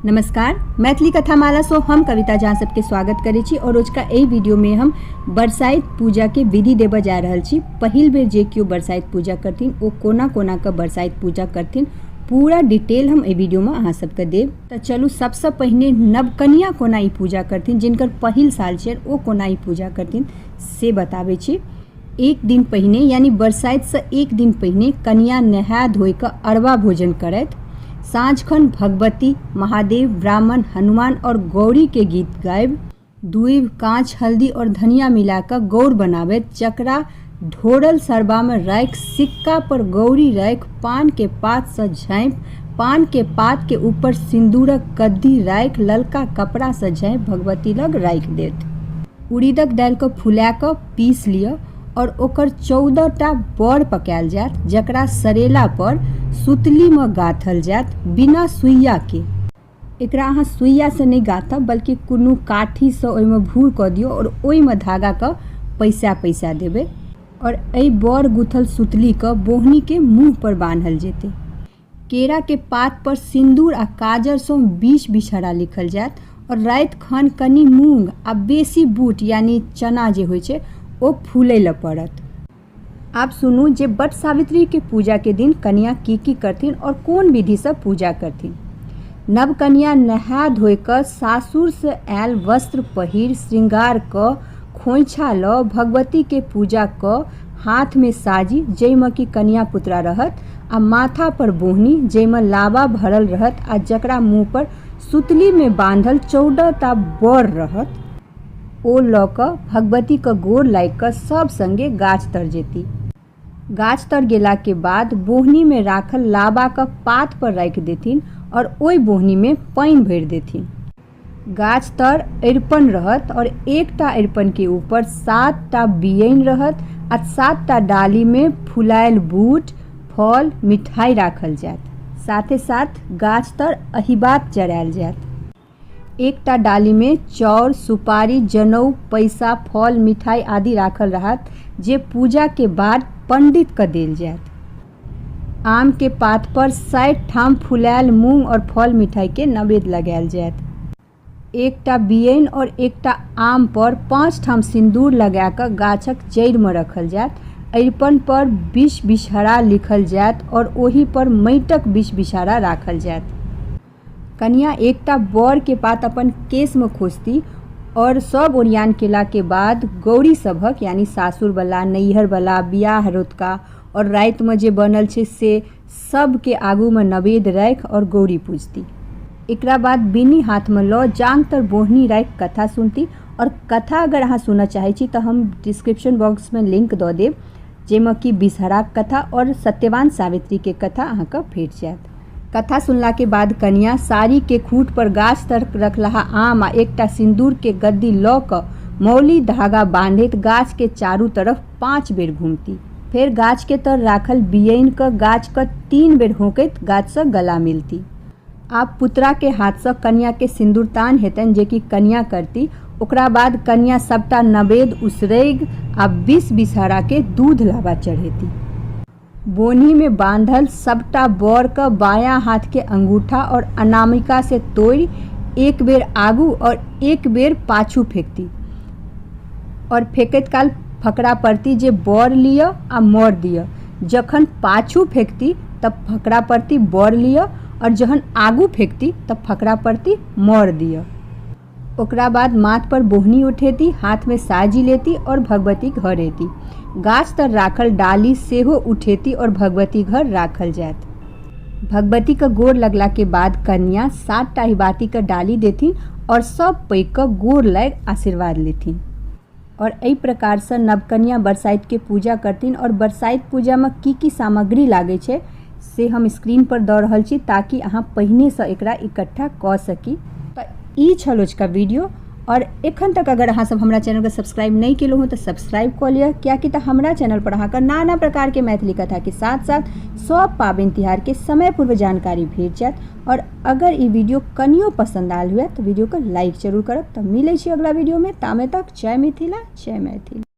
नमस्कार, मैथिली कथामाला सो हम कविता जहाँ सबके स्वागत करै छी और रोजका एहि वीडियो में हम बरसाइत पूजा के विधि देबऽ जा रहल छी। पहिल बेर जे केओ बरसाइत पूजा करथिन ओ कोना कोना के बरसाइत पूजा करथिन पूरा डिटेल हम एहि वीडियो में अहाँ सबके देब। तऽ चलू सबसे पहिने नवकनिया कोना ई पूजा करथिन, जिनकर पहिल साल छै ओ कोना ई पूजा करथिन से बताबै छी। एक दिन पहिने यानी बरसाइत से एक दिन पहिने कन्या नहा धोइ कऽ अरवा भोजन करथि। साँझखन भगवती, महादेव, ब्राह्मण, हनुमान और गौरी के गीत गायब दूब, काँच, हल्दी और धनिया मिलाकर गौर बनाबैत, जकरा ढोरल सरबा में राखि सिक्का पर गौरी राखि पान के पात से झाँपि पान के पात के ऊपर सिंदूरक कद्दी राखि ललका कपड़ा से झाँपि भगवती लग राखि देत। उड़ीदक दालि के फुला कऽ पीस लिअ और ओकर 14टा बड़ पकायल जायत, जकरा सरेला पर सुतली में गाथल जायत बिना सुइया के। एकरा अहाँ सुइया से नहीं गाथब बल्कि कोनो काठी से ओहिमे भूर कऽ दियौ और ओहिमे धागा के पैसा पैसा देबै और एहि बड़ गुथल सुतली के बोहनी के मुँह पर बांधल जेतै। केरा के पात पर सिंदूर आ काजर सँ 20 बिछड़ा लिखल जायत और राति खन कनी मूंग आ बेसी बूट यानी चना जे होइ छै ओ फूलै लए पड़त। आप सुनू जे बट सावित्री के पूजा के दिन कन्या की करथिन और कोन विधि से पूजा करथिन। नव कन्या नहा धोइ कऽ सासुर से आयल वस्त्र पहिर श्रृंगार कऽ खोइछा लऽ भगवती के पूजा कऽ हाथ में साजी जैमे कि कन्या पुत्रा रहत आ माथा पर बोहनी जैमे लावा भरल रहत आ जकरा मुँह पर सुतली में बांधल 14टा बड़ रहत ओ लऽ कऽ भगवती के गोर लागि कऽ सब संगे गाछ तर जेती। गाछ तर गेला के बाद बोहनी में राखल लाबा के पात पर राखि देथिन और ओहि बोहनी में पानि भरि देथिन। गाछ तर अरिपन रहत और एकटा अरिपन के ऊपर 7टा बियैन रहत आ 7टा डाली में फुलायल बूट, फल, मिठाई राखल जायत। साथे साथ गाछ तर अहिबात जरायल जायत। एकटा डाली में चाउर, सुपारी, जनऊ, पैसा, फल, मिठाई आदि राखल रहत जे पूजा के बाद पंडित के देल जायत। आम के पात पर 60 ठाम फुलायल मूंग और फल मिठाई के नैवेद्य लगायल जायत। एकटा बियैन और एकटा आम पर 5 ठाम सिंदूर लगा कऽ गाछक जड़ि में रखल जायत। अरिपन पर 20 बिछड़ा लिखल जायत और ओही पर माटिक 20 बिछड़ा राखल जायत। कन्या एकटा बड़ के पात अपन केस में खोसती और सब ओरियान केला के बाद गौरी सभक यानी सासुर वाला, नैहर वाला, बियाह रोतका और राति में जे बनल छै से सब के आगू में नवेद राखि और गौरी पूजती। एकरा बाद बिन्नी हाथ में लऽ जांग तर बोहनी राखि कथा सुनती और कथा अगर अहाँ सुनना चाहै छी तऽ हम डिस्क्रिप्शन बॉक्स में लिंक दऽ देब जाहिमे कि बिषहराक कथा और सत्यवान सावित्री के कथा अहाँके भेट जायत। कथा सुनला के बाद कन्या साड़ी के खूट पर गाछ तर रखलाहा आम आ एकटा सिंदूर के गद्दी लऽ कऽ मौली धागा बांधैत गाछ के चारू तरफ 5 बेर घूमती। फिर गाछ के तर राखल बियैन के गाछ के 3 बेर होकैत गाछ से गला मिलती। आब पुत्रा के हाथ से कन्या के सिंदूरतान हेतनि जे कि कन्या करती। ओकरा बाद कन्या सबटा नवेद उसरैग आ 20 बिषहरा के दूध लाबा चढ़ेती। बोनी में बांधल सबटा बड़ के बायां हाथ के अंगूठा और अनामिका से तोड़ि एक बेर आगू और एक बेर पाछू फेंकती और फेंकैत काल फकरा पड़ती जे बड़ लिअ आ मोर दिअ। जखन पाछू फेंकती तब फकरा पड़ती बड़ लिअ और जखन आगू फेंकती तब फकरा पड़ती मोर दिअ। ओकरा बाद माथ पर बोहनी उठेती, हाथ में साजी लेती और भगवती घर एती। गाछ तर राखल डाली सेहो उठेती और भगवती घर राखल जायत। भगवती के गोर लगला के बाद कन्या 7टा हिबाती के डाली देथिन और सब पैघ के गोर लागि आशीर्वाद लेथिन। और एहि प्रकार से नवकन्या बरसाइत के पूजा करथिन। और बरसाइत पूजा में की सामग्री लागे छै से हम स्क्रीन पर दऽ रहल छी ताकि अहाँ पहिने से एकरा इकट्ठा कऽ सकी। तऽ ई छल आजुका वीडियो और एखन तक अगर अहाँ सब हमरा चैनल के सब्सक्राइब नहीं केलहुँ हो तऽ सब्सक्राइब कऽ लिअ, कियाकि तऽ हमरा चैनल पर अहाँके नाना प्रकार के मैथिली कथा के साथ साथ सब पाबनि तिहार के समय पूर्व जानकारी भेट जायत। और अगर ई वीडियो कनियो पसंद आयल हुए तऽ वीडियो को लाइक जरूर करब। तऽ मिलै छी अगला वीडियो में, तामे तक जय मिथिला, जय मैथिली।